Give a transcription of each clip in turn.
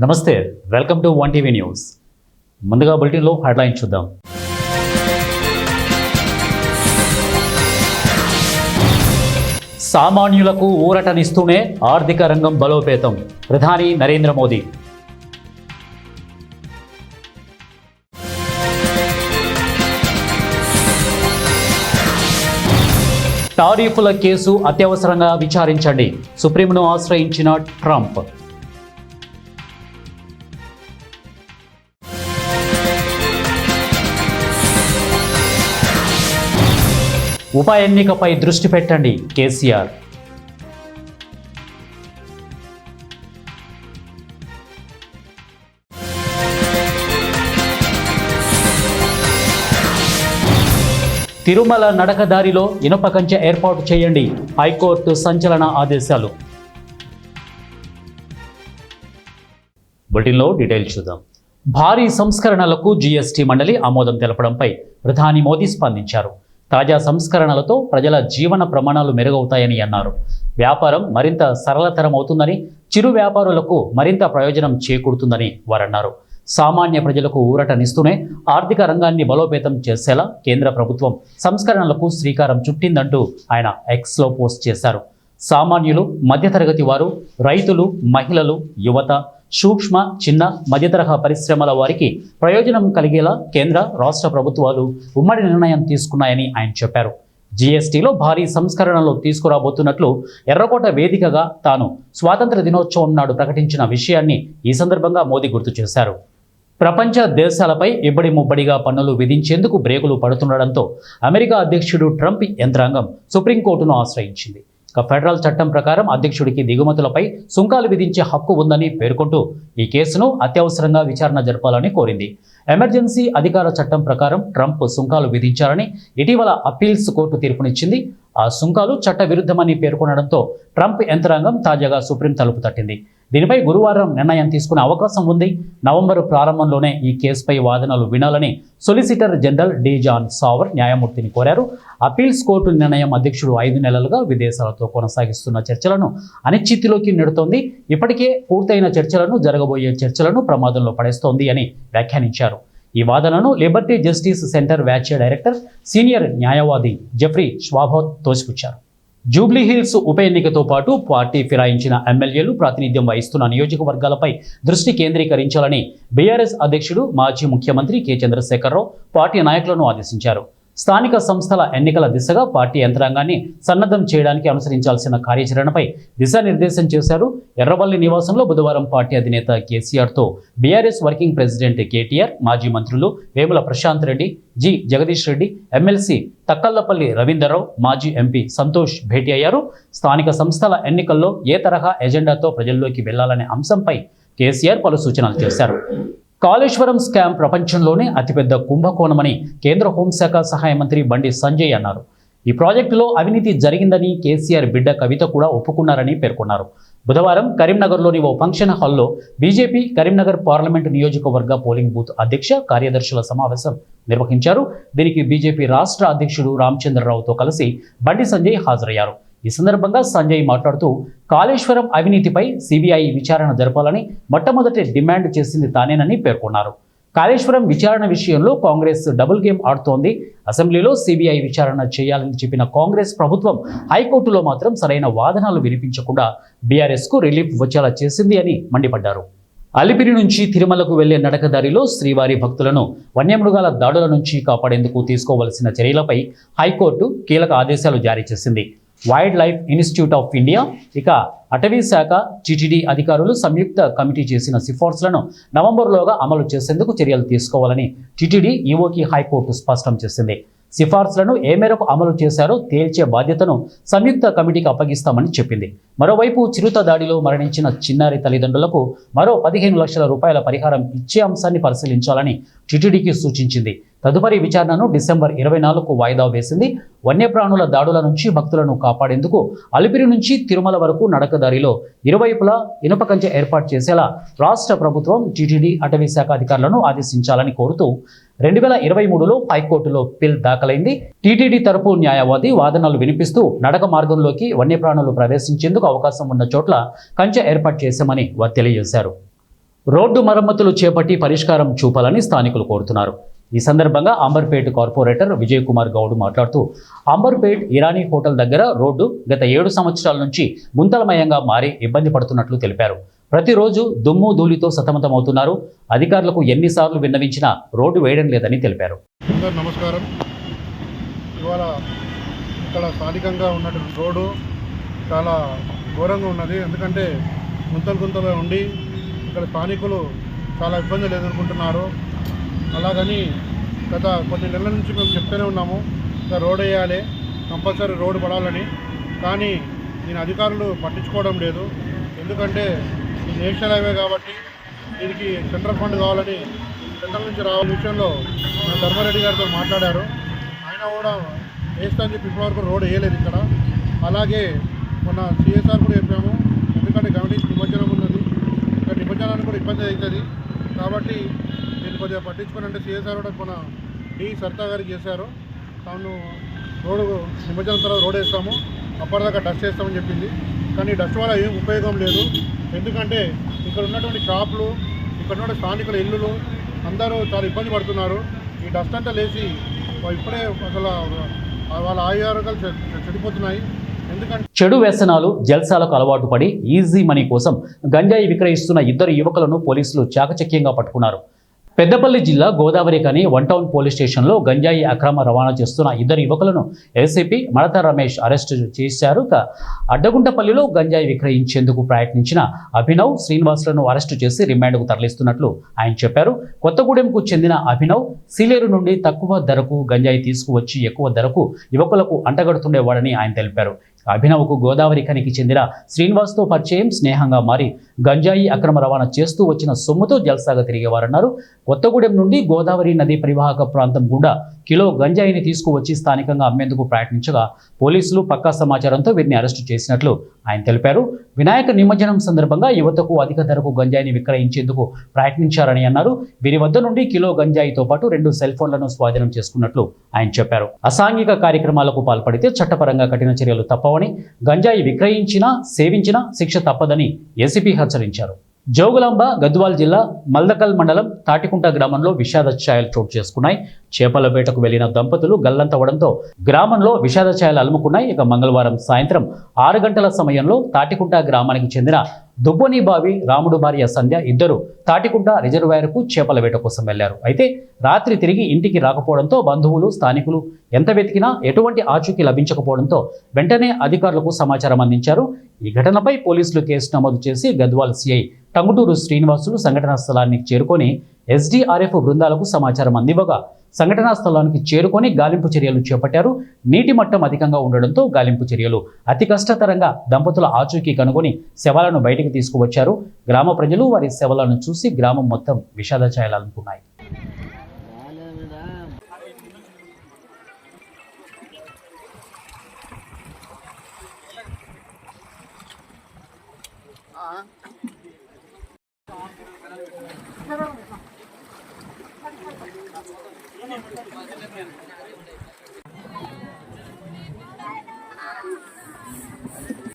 నమస్తే, welcome to one TV news. ముందుగా బులెటిన్లో హెడ్లైన్ చూద్దాం. సామాన్యులకు ఊరటనిస్తూనే ఆర్థిక రంగం బలోపేతం, ప్రధాని నరేంద్ర మోదీ. టారిఫ్ల కేసు అత్యవసరంగా విచారించండి, సుప్రీంను ఆశ్రయించిన ట్రంప్. ఉప ఎన్నికపై దృష్టి పెట్టండి, కేసీఆర్. తిరుమల నడకదారిలో ఇనుప కంచె ఏర్పాటు చేయండి, హైకోర్టు సంచలన ఆదేశాలు. బులెటిన్లో డీటెయిల్స్ చూద్దాం. భారీ సంస్కరణలకు జీఎస్టీ మండలి ఆమోదం తెలపడంపై ప్రధాని మోదీ స్పందించారు. తాజా సంస్కరణలతో ప్రజల జీవన ప్రమాణాలు మెరుగవుతాయని అన్నారు. వ్యాపారం మరింత సరళతరం అవుతుందని, చిరు వ్యాపారులకు మరింత ప్రయోజనం చేకూరుతుందని వారన్నారు. సామాన్య ప్రజలకు ఊరటనిస్తూనే ఆర్థిక రంగాన్ని బలోపేతం చేసేలా కేంద్ర ప్రభుత్వం సంస్కరణలకు శ్రీకారం చుట్టిందంటూ ఆయన ఎక్స్లో పోస్ట్ చేశారు. సామాన్యులు, మధ్యతరగతి వారు, రైతులు, మహిళలు, యువత, సూక్ష్మ, చిన్న, మధ్యతరహా పరిశ్రమల వారికి ప్రయోజనం కలిగేలా కేంద్ర, రాష్ట్ర ప్రభుత్వాలు ఉమ్మడి నిర్ణయం తీసుకున్నాయని ఆయన చెప్పారు. జీఎస్టీలో భారీ సంస్కరణలు తీసుకురాబోతున్నట్లు ఎర్రకోట వేదికగా తాను స్వాతంత్ర దినోత్సవం నాడు ప్రకటించిన విషయాన్ని ఈ సందర్భంగా మోదీ గుర్తు చేశారు. ప్రపంచ దేశాలపై ఇబ్బడి ముబ్బడిగా పన్నులు విధించేందుకు బ్రేకులు పడుతుండడంతో అమెరికా అధ్యక్షుడు ట్రంప్ యంత్రాంగం సుప్రీంకోర్టును ఆశ్రయించింది. ఫెడరల్ చట్టం ప్రకారం అధ్యక్షుడికి దిగుమతులపై సుంకాలు విధించే హక్కు ఉందని పేర్కొంటూ ఈ కేసును అత్యవసరంగా విచారణ జరపాలని కోరింది. ఎమర్జెన్సీ అధికార చట్టం ప్రకారం ట్రంప్ సుంకాలు విధించారని ఇటీవల అప్పీల్స్ కోర్టు తీర్పునిచ్చింది. ఆ సుంకాలు చట్ట విరుద్ధమని పేర్కొనడంతో ట్రంప్ యంత్రాంగం తాజాగా సుప్రీం తలుపు తట్టింది. దీనిపై గురువారం నిర్ణయం తీసుకునే అవకాశం ఉంది. నవంబరు ప్రారంభంలోనే ఈ కేసుపై వాదనలు వినాలని సొలిసిటర్ జనరల్ డి జాన్ సావర్ న్యాయమూర్తిని కోరారు. అప్పీల్స్ కోర్టు నిర్ణయం అధ్యక్షుడు 5 నెలలుగా విదేశాలతో కొనసాగిస్తున్న చర్చలను అనిశ్చితిలోకి నెడుతోంది. ఇప్పటికే పూర్తయిన చర్చలను, జరగబోయే చర్చలను ప్రమాదంలో పడేస్తోంది అని వ్యాఖ్యానించారు. ఈ వాదనను లిబర్టీ జస్టిస్ సెంటర్ వ్యాచ్య డైరెక్టర్, సీనియర్ న్యాయవాది జెఫ్రీ ష్వాబోత్ తోసిపుచ్చారు. జూబ్లీహిల్స్ ఉప ఎన్నికతో పాటు పార్టీ ఫిరాయించిన ఎమ్మెల్యేలు ప్రాతినిధ్యం వహిస్తున్న నియోజకవర్గాలపై దృష్టి కేంద్రీకరించాలని బీఆర్ఎస్ అధ్యక్షుడు, మాజీ ముఖ్యమంత్రి కె చంద్రశేఖరరావు పార్టీ నాయకులను ఆదేశించారు. స్థానిక సంస్థల ఎన్నికల దిశగా పార్టీ యంత్రాంగాన్ని సన్నద్ధం చేయడానికి అనుసరించాల్సిన కార్యాచరణపై దిశానిర్దేశం చేశారు. ఎర్రవల్లి నివాసంలో బుధవారం పార్టీ అధినేత కేసీఆర్తో బీఆర్ఎస్ వర్కింగ్ ప్రెసిడెంట్ కేటీఆర్, మాజీ మంత్రులు వేముల ప్రశాంత్ రెడ్డి, జి జగదీష్ రెడ్డి, ఎమ్మెల్సీ తక్కళ్లపల్లి రవీందర్రావు, మాజీ ఎంపీ సంతోష్ భేటీ అయ్యారు. స్థానిక సంస్థల ఎన్నికల్లో ఏ తరహా ఎజెండాతో ప్రజల్లోకి వెళ్లాలనే అంశంపై కేసీఆర్ పలు సూచనలు చేశారు. కాళేశ్వరం స్కామ్ ప్రపంచంలోనే అతిపెద్ద కుంభకోణమని కేంద్ర హోంశాఖ సహాయ మంత్రి బండి సంజయ్ అన్నారు. ఈ ప్రాజెక్టులో అవినీతి జరిగిందని కేసీఆర్ బిడ్డ కవిత కూడా ఒప్పుకున్నారని పేర్కొన్నారు. బుధవారం కరీంనగర్లోని ఓ ఫంక్షన్ హాల్లో బీజేపీ కరీంనగర్ పార్లమెంటు నియోజకవర్గ పోలింగ్ బూత్ అధ్యక్ష, కార్యదర్శుల సమావేశం నిర్వహించారు. దీనికి బీజేపీ రాష్ట్ర అధ్యక్షుడు రామచంద్రరావుతో కలిసి బండి సంజయ్ హాజరయ్యారు. ఈ సందర్భంగా సంజయ్ మాట్లాడుతూ కాళేశ్వరం అవినీతిపై సిబిఐ విచారణ జరపాలని మొట్టమొదటి డిమాండ్ చేసింది తానేనని పేర్కొన్నారు. కాళేశ్వరం విచారణ విషయంలో కాంగ్రెస్ డబుల్ గేమ్ ఆడుతోంది. అసెంబ్లీలో సిబిఐ విచారణ చేయాలని చెప్పిన కాంగ్రెస్ ప్రభుత్వం హైకోర్టులో మాత్రం సరైన వాదనలు వినిపించకుండా బీఆర్ఎస్కు రిలీఫ్ వచ్చేలా చేసింది అని మండిపడ్డారు. అలిపిరి నుంచి తిరుమలకు వెళ్లే నడకదారిలో శ్రీవారి భక్తులను వన్యమృగాల దాడుల నుంచి కాపాడేందుకు తీసుకోవలసిన చర్యలపై హైకోర్టు కీలక ఆదేశాలు జారీ చేసింది. Wild life institute of India, ఇక అటవీ శాఖ, టీటీడీ అధికారులు సంయుక్త కమిటీ చేసిన సిఫార్సులను నవంబర్లోగా అమలు చేసేందుకు చర్యలు తీసుకోవాలని టీటీడీ ఈవోకి హైకోర్టు స్పష్టం చేసింది. సిఫార్సులను ఏ మేరకు అమలు చేశారో తేల్చే బాధ్యతను సంయుక్త కమిటీకి అప్పగిస్తామని చెప్పింది. మరోవైపు చిరుత దాడిలో మరణించిన చిన్నారి తల్లిదండ్రులకు మరో 15 లక్షల రూపాయల పరిహారం ఇచ్చే అంశాన్ని పరిశీలించాలని టీటీడీకి సూచించింది. తదుపరి విచారణను డిసెంబర్ 24కు వాయిదా వేసింది. వన్యప్రాణుల దాడుల నుంచి భక్తులను కాపాడేందుకు అలిపిరి నుంచి తిరుమల వరకు నడకదారిలో ఇరువైపులా ఇనుప కంచె ఏర్పాటు చేసేలా రాష్ట్ర ప్రభుత్వం, టీటీడీ, అటవీ శాఖ అధికారులను ఆదేశించాలని కోరుతూ 2023లో హైకోర్టులో పిల్ దాఖలైంది. టీటీడీ తరపు న్యాయవాది వాదనలు వినిపిస్తూ నడక మార్గంలోకి వన్యప్రాణులు ప్రవేశించేందుకు అవకాశం ఉన్న చోట్ల కంచె ఏర్పాటు చేశామని వారు తెలియజేశారు. రోడ్డు మరమ్మతులు చేపట్టి పరిష్కారం చూపాలని స్థానికులు కోరుతున్నారు. ఈ సందర్భంగా అంబర్పేట్ కార్పొరేటర్ విజయ్ కుమార్ గౌడ్ మాట్లాడుతూ, అంబర్పేట్ ఇరానీ హోటల్ దగ్గర రోడ్డు గత 7 సంవత్సరాల నుంచి గుంతలమయంగా మారి ఇబ్బంది పడుతున్నట్లు తెలిపారు. ప్రతిరోజు దుమ్ము ధూళితో సతమతమవుతున్నారు. అధికారులకు ఎన్నిసార్లు విన్నవించినా రోడ్డు వేయడం లేదని తెలిపారు. నమస్కారం. ఇవాళ ఇక్కడ స్థానికంగా ఉన్నటువంటి రోడ్డు చాలా ఘోరంగా ఉన్నది. ఎందుకంటే గుంతలుగా ఉండి ఇక్కడ స్థానికులు చాలా ఇబ్బందులు ఎదుర్కొంటున్నారు. అలాగని గత కొన్ని నెలల నుంచి మేము చెప్తూనే ఉన్నాము, ఇంకా రోడ్ వేయాలి, కంపల్సరీ రోడ్డు పడాలని. కానీ దీని అధికారులు పట్టించుకోవడం లేదు. ఎందుకంటే ఇది నేషనల్ హైవే కాబట్టి దీనికి సెంట్రల్ ఫండ్ కావాలని సెంట్రల్ నుంచి రావాల విషయంలో ధర్మారెడ్డి గారితో మాట్లాడారు. ఆయన కూడా వేస్తా అని చెప్పి ఇప్పటివరకు రోడ్ వేయలేదు ఇక్కడ. అలాగే మొన్న సిఎస్ఆర్ కూడా చెప్పాము, ఎందుకంటే గమనించి నిమజ్జనం ఉన్నది, ఇక్కడ నిమజ్జనానికి కూడా ఇబ్బంది అవుతుంది కాబట్టి దీన్ని కొద్దిగా పట్టించుకొని అంటే సిఎస్ఆర్ కూడా మన డి సరితా గారికి చేశారు. తాను రోడ్డు నిమజ్జనం తర్వాత రోడ్ వేస్తాము, అప్పటిదాకా డస్ట్ వేస్తామని చెప్పింది. కానీ డస్ట్ వల్ల ఏం ఉపయోగం లేదు. ఎందుకంటే ఇక్కడ ఉన్నటువంటి షాపులు, ఇక్కడ ఉన్న స్థానికుల ఇల్లులు అందరూ చాలా ఇబ్బంది పడుతున్నారు. ఈ డస్ట్ అంతా లేచి ఇప్పుడే అసలు వాళ్ళ ఆరోగ్యాలు చెడిపోతున్నాయి. ఎందుకంటే చెడు వ్యసనాలు, జల్సాలకు అలవాటు పడి ఈజీ మనీ కోసం గంజాయి విక్రయిస్తున్న 2 యువకులను పోలీసులు చాకచక్యంగా పట్టుకున్నారు. పెద్దపల్లి జిల్లా గోదావరి కని 1 టౌన్ పోలీస్ స్టేషన్లో గంజాయి అక్రమ రవాణా చేస్తున్న 2 యువకులను ఏసీపీ మడత రమేష్ అరెస్టు చేశారు. అడ్డగుంటపల్లిలో గంజాయి విక్రయించేందుకు ప్రయత్నించిన అభినవ్, శ్రీనివాసులను అరెస్టు చేసి రిమాండ్కు తరలిస్తున్నట్లు ఆయన చెప్పారు. కొత్తగూడెంకు చెందిన అభినవ్ సీలేరు నుండి తక్కువ ధరకు గంజాయి తీసుకువచ్చి ఎక్కువ ధరకు యువకులకు అంటగడుతుండేవాడని ఆయన తెలిపారు. అభినవ్కు గోదావరి ఖనికి చెందిన శ్రీనివాస్తో పరిచయం, స్నేహంగా మారి గంజాయి అక్రమ రవాణా చేస్తూ వచ్చిన సొమ్ముతో జల్సాగా తిరిగేవారన్నారు. కొత్తగూడెం నుండి గోదావరి నది పరివాహక ప్రాంతం గుండా కిలో గంజాయిని తీసుకువచ్చి స్థానికంగా అమ్మేందుకు ప్రయత్నించగా పోలీసులు పక్కా సమాచారంతో వీరిని అరెస్టు చేసినట్లు ఆయన తెలిపారు. వినాయక నిమజ్జనం సందర్భంగా యువతకు అధిక ధరకు గంజాయిని విక్రయించేందుకు ప్రయత్నించారని అన్నారు. వీరి వద్ద నుండి కిలో గంజాయితో పాటు 2 సెల్ ఫోన్లను స్వాధీనం చేసుకున్నట్లు ఆయన చెప్పారు. అసాంఘిక కార్యక్రమాలకు పాల్పడితే చట్టపరంగా కఠిన చర్యలు తప్పవని, గంజాయి విక్రయించినా సేవించినా శిక్ష తప్పదని ఏసీపీ హెచ్చరించారు. జోగులాంబ గద్వాల్ జిల్లా మల్దకల్ మండలం తాటికుంట గ్రామంలో విషాద ఛాయలు చోటు చేసుకున్నాయి. చేపల వేటకు వెళ్లిన దంపతులు గల్లంతవడంతో గ్రామంలో విషాద ఛాయలు అలుముకున్నాయి. మంగళవారం సాయంత్రం 6 గంటల సమయంలో తాటికుంట గ్రామానికి చెందిన దుబ్బని బావి రాముడు భార్య సంధ్య ఇద్దరు తాటికుంట రిజర్వాయర్కు చేపల వేట కోసం వెళ్లారు. అయితే రాత్రి తిరిగి ఇంటికి రాకపోవడంతో బంధువులు, స్థానికులు ఎంత వెతికినా ఎటువంటి ఆచూకీ లభించకపోవడంతో వెంటనే అధికారులకు సమాచారం అందించారు. ఈ ఘటనపై పోలీసులు కేసు నమోదు చేసి గద్వాల్ సిఐ టంగుటూరు శ్రీనివాసులు సంఘటనా స్థలానికి చేరుకొని ఎస్డీఆర్ఎఫ్ బృందాలకు సమాచారం అందివ్వగా సంఘటనా స్థలానికి చేరుకొని గాలింపు చర్యలు చేపట్టారు. నీటి మట్టం అధికంగా ఉండడంతో గాలింపు చర్యలు అతి కష్టతరంగా దంపతుల ఆచూకీ కనుగొని శవాలను బయటకు తీసుకువచ్చారు. గ్రామ ప్రజలు వారి శవాలను చూసి గ్రామం మొత్తం విషాద ఛాయలు అలుముకున్నాయి.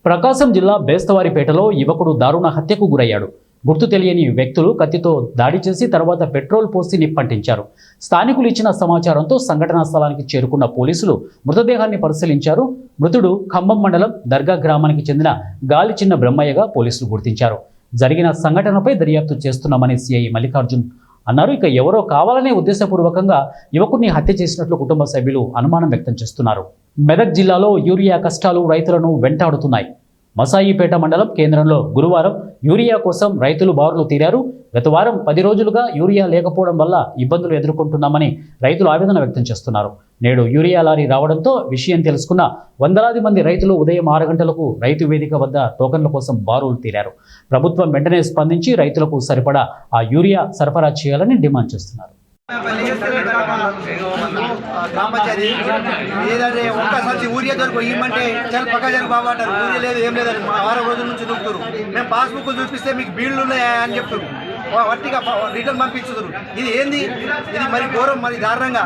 ప్రకాశం జిల్లా బేస్తవారిపేటలో యువకుడు దారుణ హత్యకు గురయ్యాడు. గుర్తు తెలియని వ్యక్తులు కత్తితో దాడి చేసి తర్వాత పెట్రోల్ పోసి నిప్పంటించారు. స్థానికులు ఇచ్చిన సమాచారంతో సంఘటనా స్థలానికి చేరుకున్న పోలీసులు మృతదేహాన్ని పరిశీలించారు. మృతుడు ఖమ్మం మండలం దర్గా గ్రామానికి చెందిన గాలి చిన్న బ్రహ్మయ్యగా పోలీసులు గుర్తించారు. జరిగిన సంఘటనపై దర్యాప్తు చేస్తున్నామని సిఐ మల్లికార్జున్ అన్నారు. ఎవరో కావాలనే ఉద్దేశపూర్వకంగా యువకుడిని హత్య చేసినట్లు కుటుంబ సభ్యులు అనుమానం వ్యక్తం చేస్తున్నారు. మెదక్ జిల్లాలో యూరియా కష్టాలు రైతులను వెంటాడుతున్నాయి. మసాయిపేట మండలం కేంద్రంలో గురువారం యూరియా కోసం రైతులు బారులు తీరారు. గత వారం 10 రోజులుగా యూరియా లేకపోవడం వల్ల ఇబ్బందులు ఎదుర్కొంటున్నామని రైతులు ఆవేదన వ్యక్తం చేస్తున్నారు. నేడు యూరియా లారీ రావడంతో విషయం తెలుసుకున్న వందలాది మంది రైతులు ఉదయం 6 గంటలకు రైతు వేదిక వద్ద టోకన్ల కోసం బారులు తీరారు. ప్రభుత్వం వెంటనే స్పందించి రైతులకు సరిపడా ఆ యూరియా సరఫరా చేయాలని డిమాండ్ చేస్తున్నారు. గ్రామ పంచాయతీ ఏదంటే ఒక్కసారి ఊరియా దొరకు ఇమ్మంటే చాలా పక్క జరి బాబు అంటారు. ఊరియా లేదు, ఏం లేదని 6 రోజుల నుంచి దొరుకుతారు. మేము పాస్బుక్లు చూపిస్తే మీకు బిల్లు ఉన్నాయా అని చెప్తారు. వట్టిగా రిటర్న్ పంపించుతారు. ఇది ఏంది? ఇది మరి ఘోరం, మరి దారుణంగా.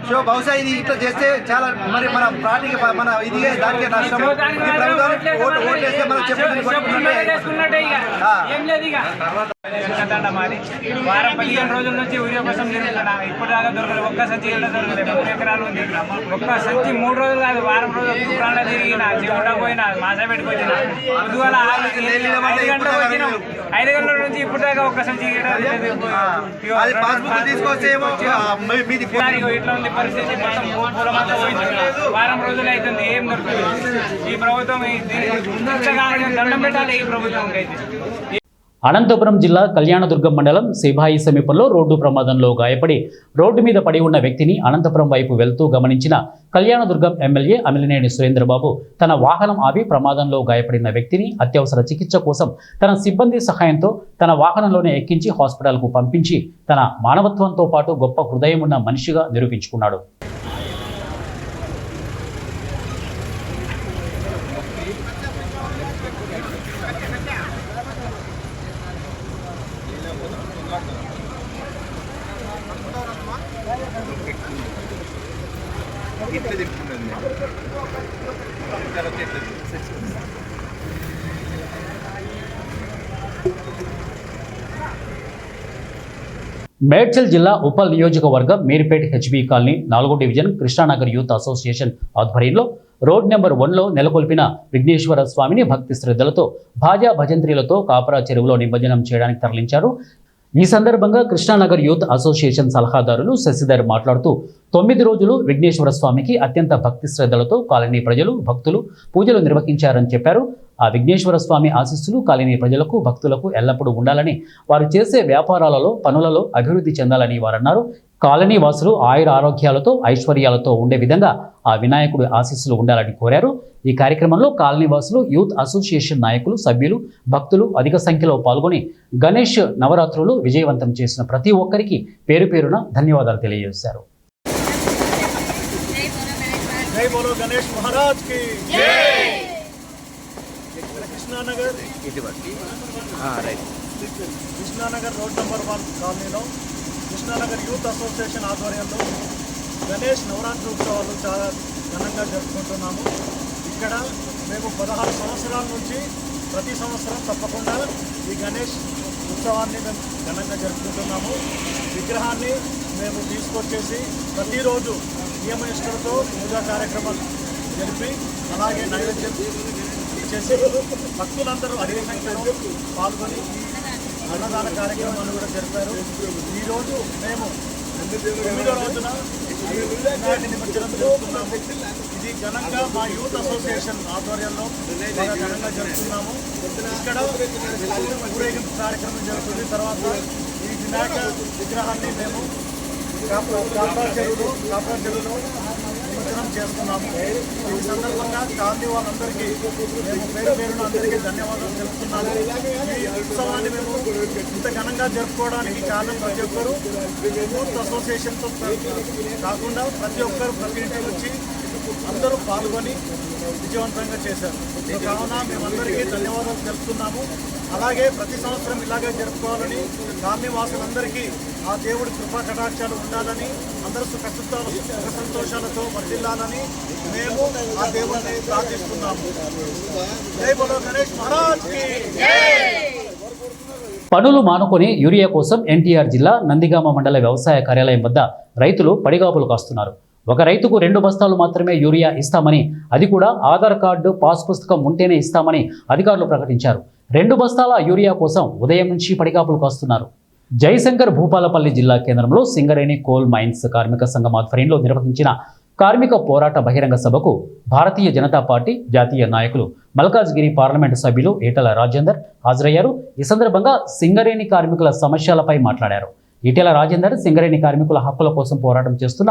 సో బహుశా ఇది ఇట్లా చేస్తే చాలా మరి మన పార్టీకి మన ఇది దానికి నష్టం. ఈ ప్రభుత్వం ఓటు వేస్తే మనం చేసుకున్నట్టే ఇక ఏం లేదు ఇక మాది వారం 15 రోజుల నుంచి ఊరియా కోసం తిరుగుతున్నా. ఇప్పుడు దాకా దొరకలేదు. ఒక్క సంచి దొరకలేదు. 3 ఎకరాలు ఉంది. ఒక్క సంచి 3 రోజులు కాదు, వారం రోజులు కుట్రాళ్ళ తిరిగిన, చెవుట పోయినా, మాసా పెట్టుకొచ్చిన. పొద్దుగాల 5 గంటలకు వచ్చినాం. 5 గంటల నుంచి ఇప్పుడు దాకా ఒక్క సంచి ఇట్లా ఉంది పరిస్థితి. మొత్తం పూలమంతా పోయింది. వారం రోజులు అవుతుంది, ఏం దొరకలేదు. ఈ ప్రభుత్వం దండం పెట్టాలి. ఈ ప్రభుత్వం అయితే అనంతపురం జిల్లా కళ్యాణదుర్గం మండలం సిబాయి సమీపంలో రోడ్డు ప్రమాదంలో గాయపడి రోడ్డు మీద పడి ఉన్న వ్యక్తిని అనంతపురం వైపు వెళ్తూ గమనించిన కళ్యాణదుర్గం ఎమ్మెల్యే అమిలినేని సురేంద్రబాబు తన వాహనం ఆపి ప్రమాదంలో గాయపడిన వ్యక్తిని అత్యవసర చికిత్స కోసం తన సిబ్బంది సహాయంతో తన వాహనంలోనే ఎక్కించి హాస్పిటల్కు పంపించి తన మానవత్వంతో పాటు గొప్ప హృదయం ఉన్న మనిషిగా నిరూపించుకున్నాడు. మేడ్చల్ జిల్లా ఉప్పల్ నియోజకవర్గం మీర్పేట్ హెచ్బీ కాలనీ 4వ డివిజన్ కృష్ణానగర్ యూత్ అసోసియేషన్ ఆధ్వర్యంలో రోడ్ నెంబర్ 1లో నెలకొల్పిన విఘ్నేశ్వర స్వామిని భక్తి శ్రద్ధలతో భాజా భజంత్రీలతో కాపరా చెరువులో నిమజ్జనం చేయడానికి తరలించారు. ఈ సందర్భంగా కృష్ణానగర్ యూత్ అసోసియేషన్ సలహాదారులు శశిధర్ మాట్లాడుతూ 9 రోజులు విఘ్నేశ్వర స్వామికి అత్యంత భక్తి శ్రద్ధలతో కాలనీ ప్రజలు భక్తులు పూజలు నిర్వహించారని చెప్పారు. ఆ విఘ్నేశ్వర స్వామి ఆశీస్సులు కాలనీ ప్రజలకు భక్తులకు ఎల్లప్పుడూ ఉండాలని, వారు చేసే వ్యాపారాలలో పనులలో అభివృద్ధి చెందాలని వారన్నారు. కాలనీ వాసులు ఆయుర ఆరోగ్యాలతో ఐశ్వర్యాలతో ఉండే విధంగా ఆ వినాయకుడి ఆశీస్సులు ఉండాలని కోరారు. ఈ కార్యక్రమంలో కాలనీ వాసులు, యూత్ అసోసియేషన్ నాయకులు, సభ్యులు, భక్తులు అధిక సంఖ్యలో పాల్గొని గణేష్ నవరాత్రులు విజయవంతం చేసిన ప్రతి ఒక్కరికి పేరు పేరున ధన్యవాదాలు తెలియజేశారు. జై బోలో గణేష్ మహారాజ్ కి జై. కృష్ణానగర్ రోడ్ నెంబర్ 1 కాలనీలో కృష్ణానగర్ యూత్ అసోసియేషన్ ఆధ్వర్యంలో గణేష్ నవరాత్రి ఉత్సవాలు చాలా ఘనంగా జరుపుకుంటున్నాము. ఇక్కడ మేము 16 సంవత్సరాల నుంచి ప్రతి సంవత్సరం తప్పకుండా ఈ గణేష్ ఉత్సవాన్ని మేము ఘనంగా జరుపుకుంటున్నాము. విగ్రహాన్ని మేము తీసుకొచ్చేసి ప్రతిరోజు నియమనిష్టలతో పూజా కార్యక్రమాలు జరిపి అలాగే నైవేద్యం చేసి భక్తులందరూ అధిక సంఖ్యలో పాల్గొని అన్నదాన కార్యక్రమాలు కూడా జరిపారు. ఈరోజు మేము 9వ రోజున వినాయక నిమజ్జనం జరుపుతున్నాము. ఇది ఘనంగా మా యూత్ అసోసియేషన్ ఆధ్వర్యంలో చాలా ఘనంగా జరుపుతున్నాము. ఇక్కడ ఊరేగింపు కార్యక్రమం జరుగుతుంది. తర్వాత ఈ వినాయక విగ్రహాన్ని మేము కాపరా చెరువులో నిమజ్జనం చేస్తున్నాము. ఈ సందర్భంగా కాలనీ వాళ్ళందరికీ మేము పేరు పేరున అందరికీ ధన్యవాదాలు తెలుపుతున్నాము. ఈ ఉత్సవాన్ని మేము ఇంత ఘనంగా జరుపుకోవడానికి కారణం ప్రతి ఒక్కరు యూత్ అసోసియేషన్తో కాకుండా ప్రతి ఒక్కరు ప్రతి ఇంటి నుంచి అందరూ పాల్గొని విజయవంతంగా చేశారు. కావున మేమందరికీ ధన్యవాదాలు తెలుపుతున్నాము. అలాగే ప్రతి సంవత్సరం ఇలాగే జరుపుకోవాలని, కాలనీ వాసులందరికీ ఆ దేవుడి కృపా కటాక్షాలు ఉండాలని, అందరూ సుఖ సంతోషాలతో వర్ధిల్లాలని మేము ఆ దేవుడిని ప్రార్థిస్తున్నాము. జై బోలో గణేష్ మహారాజ్ కి జై. పనులు మానుకొని యూరియా కోసం ఎన్టీఆర్ జిల్లా నందిగామ మండల వ్యవసాయ కార్యాలయం వద్ద రైతులు పడిగాపులు కాస్తున్నారు. ఒక రైతుకు 2 బస్తాలు మాత్రమే యూరియా ఇస్తామని, అది కూడా ఆధార్ కార్డు పాస్ పుస్తకం ఉంటేనే ఇస్తామని అధికారులు ప్రకటించారు. 2 బస్తాల యూరియా కోసం ఉదయం నుంచి పడిగాపులు కాస్తున్నారు. జయశంకర్ భూపాలపల్లి జిల్లా కేంద్రంలో సింగరేణి కోల్ మైన్స్ కార్మిక సంఘం ఆధ్వర్యంలో నిర్వహించిన కార్మిక పోరాట బహిరంగ సభకు భారతీయ జనతా పార్టీ జాతీయ నాయకులు మల్కాజ్గిరి పార్లమెంటు సభ్యులు ఈటెల రాజేందర్ హాజరయ్యారు. ఈ సందర్భంగా సింగరేణి కార్మికుల సమస్యలపై మాట్లాడారు. ఈటెల రాజేందర్ సింగరేణి కార్మికుల హక్కుల కోసం పోరాటం చేస్తున్న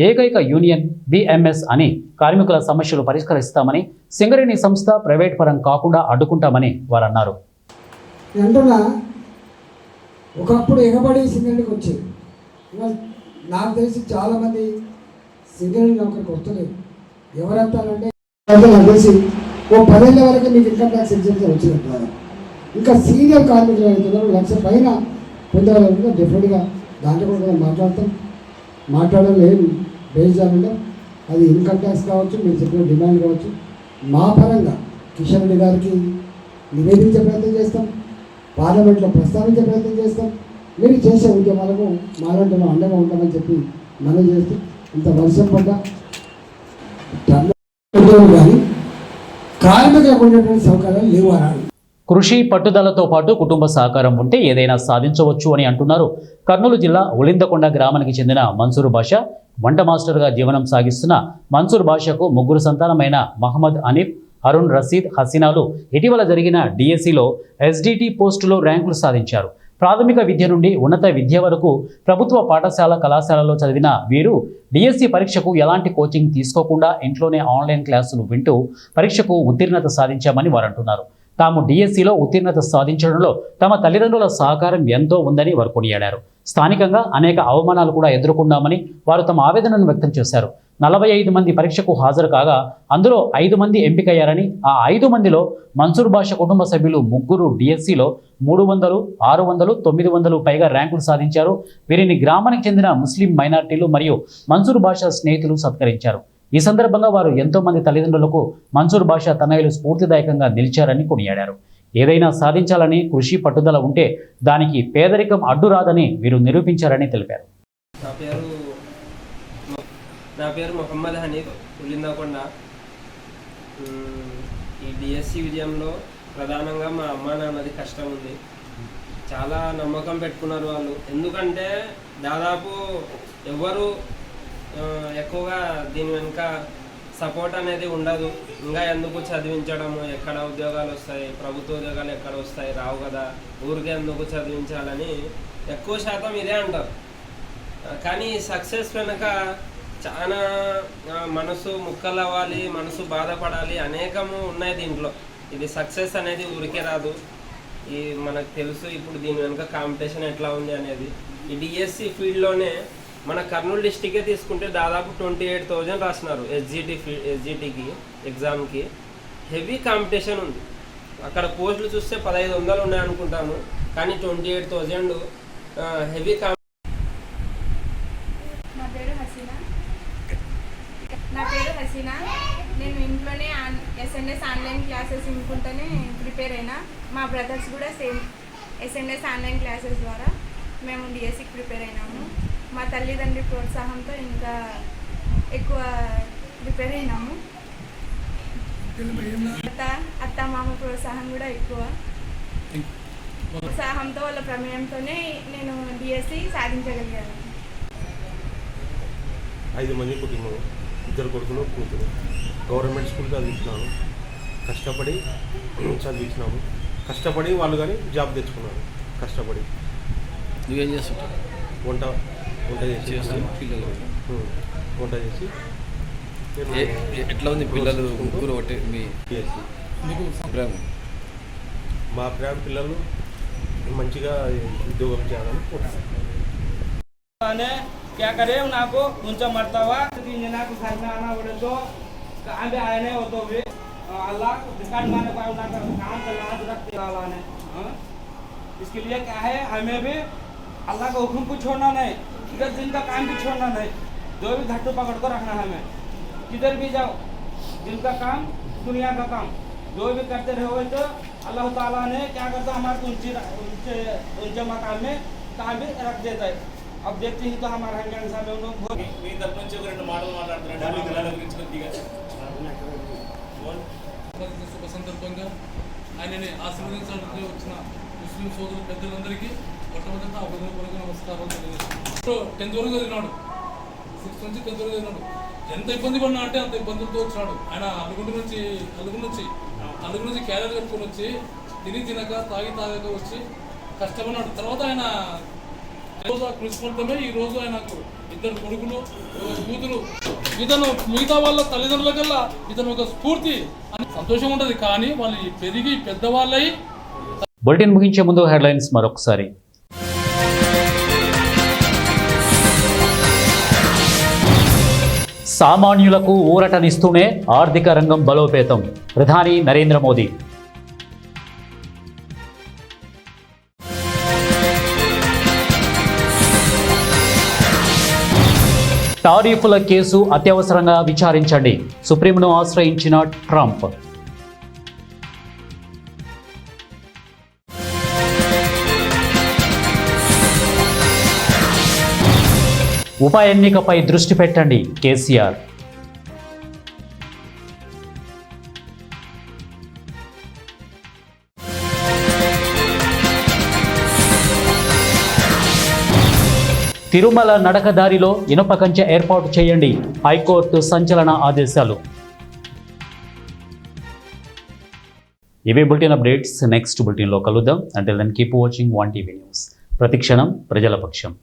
ఏకైక యూనియన్ BMS అని, కార్మికుల సమస్యలు పరిష్కరిస్తామని, సింగరేణి సంస్థ ప్రైవేట్ పరం కాకుండా అడ్డుకుంటామని వారు అన్నారు. ఒకప్పుడు ఎగబడి సింగరేణికి వచ్చేది. నాకు తెలిసి చాలామంది సింగరేణి నౌకరికి వస్తలేదు. ఎవరెత్తాలంటే నాకు తెలిసి ఓ 10 ఏళ్ళ వరకు మీకు ఇన్కమ్ ట్యాక్స్ ఎగ్జామ్షన్ వచ్చినట్టు. ఇంకా సీనియర్ కార్మికులు అవుతున్నారు, 1 లక్ష పైన పొందేవాళ్ళు డెఫినెట్గా దాంట్లో కూడా మాట్లాడడం ఏం బేస్ కాకుండా అది ఇన్కమ్ ట్యాక్స్ కావచ్చు, మీరు చెప్పిన డిమాండ్ కావచ్చు, మా పరంగా కిషన్ రెడ్డి గారికి నివేదించే ప్రయత్నం చేస్తాం, పార్లమెంట్లో ప్రస్తావించే ప్రయత్నం చేస్తాం. మీరు చేసే ఉద్యమాలకు మాలాంటి అండగా ఉంటామని చెప్పి మనం చేస్తూ ఇంత వర్షం పడ్డా కానీ కార్మికులకు ఉండేటువంటి సౌకర్యాలు లేవు అన్నాడు. కృషి పట్టుదలతో పాటు కుటుంబ సహకారం ఉంటే ఏదైనా సాధించవచ్చు అని అంటున్నారు కర్నూలు జిల్లా ఉలిందకొండ గ్రామానికి చెందిన మన్సూర్ బాషా. వంట మాస్టర్గా జీవనం సాగిస్తున్న మన్సూర్ బాషాకు 3 సంతానమైన మహమ్మద్ అనీఫ్, అరుణ్ రషీద్, హసీనాలు ఇటీవల జరిగిన డిఎస్సిలో ఎస్డిటి పోస్టులో ర్యాంకులు సాధించారు. ప్రాథమిక విద్య నుండి ఉన్నత విద్య వరకు ప్రభుత్వ పాఠశాల కళాశాలలో చదివిన వీరు డిఎస్సి పరీక్షకు ఎలాంటి కోచింగ్ తీసుకోకుండా ఇంట్లోనే ఆన్లైన్ క్లాసులు వింటూ పరీక్షకు ఉత్తీర్ణత సాధించామని వారు అంటున్నారు. తాము డిఎస్సిలో ఉత్తీర్ణత సాధించడంలో తమ తల్లిదండ్రుల సహకారం ఎంతో ఉందని వారు కొనియాడారు. స్థానికంగా అనేక అవమానాలు కూడా ఎదుర్కొన్నామని వారు తమ ఆవేదనను వ్యక్తం చేశారు. 45 మంది పరీక్షకు హాజరు కాగా అందులో 5 మంది ఎంపికయ్యారని, ఆ 5 మందిలో మన్సూర్ బాషా కుటుంబ సభ్యులు 3 డిఎస్సిలో 300, 600, 900 పైగా ర్యాంకులు సాధించారు. వీరిని గ్రామానికి చెందిన ముస్లిం మైనార్టీలు మరియు మన్సూర్ బాషా స్నేహితులు సత్కరించారు. ఈ సందర్భంగా వారు ఎంతో మంది తల్లిదండ్రులకు మన్సూర్ బాషా తనయులు స్ఫూర్తిదాయకంగా నిలిచారని కొనియాడారు. ఏదైనా సాధించాలని కృషి పట్టుదల ఉంటే దానికి పేదరికం అడ్డురాదని వీరు నిరూపించారని తెలిపారు. నా పేరు మొహమ్మద్ హనీఫ్, ఉలిందకొండ. ఈ డిఎస్సి విజయంలో ప్రధానంగా మా అమ్మ నాన్నది కష్టం ఉంది. చాలా నమ్మకం పెట్టుకున్నారు వాళ్ళు. ఎందుకంటే దాదాపు ఎవరు ఎక్కువగా దీని వెనుక సపోర్ట్ అనేది ఉండదు. ఇంకా ఎందుకు చదివించడము, ఎక్కడ ఉద్యోగాలు వస్తాయి, ప్రభుత్వ ఉద్యోగాలు ఎక్కడ వస్తాయి, రావు కదా, ఊరికే ఎందుకు చదివించాలని ఎక్కువ శాతం ఇదే అంటారు. కానీ సక్సెస్ వెనుక చాలా మనసు ముక్కలవ్వాలి, మనసు బాధపడాలి, అనేకము ఉన్నాయి దీంట్లో. ఇది సక్సెస్ అనేది ఊరికే రాదు. ఈ మనకు తెలుసు ఇప్పుడు దీని వెనుక కాంపిటీషన్ ఎట్లా ఉంది అనేది. ఈ డిఎస్సి ఫీల్డ్లోనే మన కర్నూలు డిస్టికే తీసుకుంటే దాదాపు 28,000 రాసినారు ఎస్జిటికి ఎగ్జామ్కి. హెవీ కాంపిటీషన్ ఉంది. అక్కడ పోస్టులు చూస్తే 1500 ఉన్నాయనుకుంటాము, కానీ 28,000 హెవీ నా పేరు హసీనా. నేను ఇంట్లోనే ఎస్ఎన్ఎస్ ఆన్లైన్ క్లాసెస్ వినుకుంటూనే ప్రిపేర్ అయినా. మా బ్రదర్స్ కూడా సేమ్ ఎస్ఎన్ఎస్ ఆన్లైన్ క్లాసెస్ ద్వారా మేము డిఎస్సికి ప్రిపేర్ అయినాము. మా తల్లిదండ్రుల ప్రోత్సాహంతో ఇంకా ఎక్కువ ప్రిపేర్ అయినాము. అత్త మామ ప్రోత్సాహం కూడా ఎక్కువ. ప్రోత్సాహంతో వాళ్ళ ప్రమేయంతోనే నేను డిఎస్సి సాధించగలిగాను. 5 మంది కుటుంబం, 2 కొడుకులు, కూతురు. గవర్నమెంట్ స్కూల్ చదివించినాను, కష్టపడి చదివించినాము. కష్టపడి వాళ్ళు కానీ జాబ్ తెచ్చుకున్నారు. కష్టపడి నువ్వేం చేస్తుంటావు? వంట చేసి ఎట్లా ఉంది పిల్లలు ముగ్గురు ఒకటి మీ అభిప్రాయం? మా అభిప్రాయం పిల్లలు మంచిగా ఉద్యోగం చేయాలని కోరుతున్నాను. क्या करे उनको ऊंचा मरतबा 3 जना को घर में आना पड़े तो कहाँ पे आए नहीं हो तो भी अल्लाह रिकॉर्ड माने पाए उनका काम का लाज रखते अल्लाह ने. इसके लिए क्या है, हमें भी अल्लाह का हुक्म को छोड़ना नहीं, इधर दिन का काम भी छोड़ना नहीं. जो भी घट्टू पकड़ कर रखना है हमें. किधर भी जाओ दिन का काम दुनिया का काम जो भी करते रहो तो अल्लाह ताला ने क्या करता हमारे ऊंचे मकाम में काम भी रख देता है. अब देखते ही तो हमारा हिंसा में लोग మీ తరపు నుంచి ఒక 2 మాటలు మాట్లాడుతున్నాడు. పిల్లల గురించి కొద్దిగా శుభ సందర్భంగా ఆయనని ఆశీర్వదించడానికి వచ్చిన ముస్లిం సోదరు పెద్దలందరికీ మొట్టమొదట అభినందనపూర్వక నమస్కారం తెలియజేస్తున్నాను. 10th వరకు చదివినాడు, 6th నుంచి 10th వరకు చదివినాడు. ఎంత ఇబ్బంది పడినా అంటే అంత ఇబ్బందులతో వచ్చినాడు. ఆయన అలుగు నుంచి క్యారియర్ కట్టుకొని వచ్చి తినక తాగక వచ్చి కష్టపడినాడు. తర్వాత ఆయన కృషి ఫలితమే ఈరోజు ఆయనకు 2 కొడుకులు, 1 కూతురు. ఇతను మిగతా వాళ్ళ తల్లిదండ్రుల కల్లా ఇతను ఒక స్ఫూర్తి అని సంతోషం ఉంటుంది. కానీ వాళ్ళు పెరిగి పెద్దవాళ్ళై. బులెటిన్ ముగించే ముందు హెడ్లైన్స్ మరొకసారి. సామాన్యులకు ఊరటనిస్తూనే ఆర్థిక రంగం బలోపేతం, ప్రధాని నరేంద్ర మోదీ. టారిఫ్ల కేసు అత్యవసరంగా విచారించండి, సుప్రీంను ఆశ్రయించిన ట్రంప్. ఉప ఎన్నికపై దృష్టి పెట్టండి కేసీఆర్. తిరుమల నడకదారిలో ఇనుప కంచె ఏర్పాటు చేయండి, హైకోర్టు సంచలన ఆదేశాలు. ఇవే బులెటిన్ అప్డేట్స్. నెక్స్ట్ బులెటిన్లో కలుద్దాం. Until then keep watching 1 TV news. ప్రతిక్షణం ప్రజల పక్షం.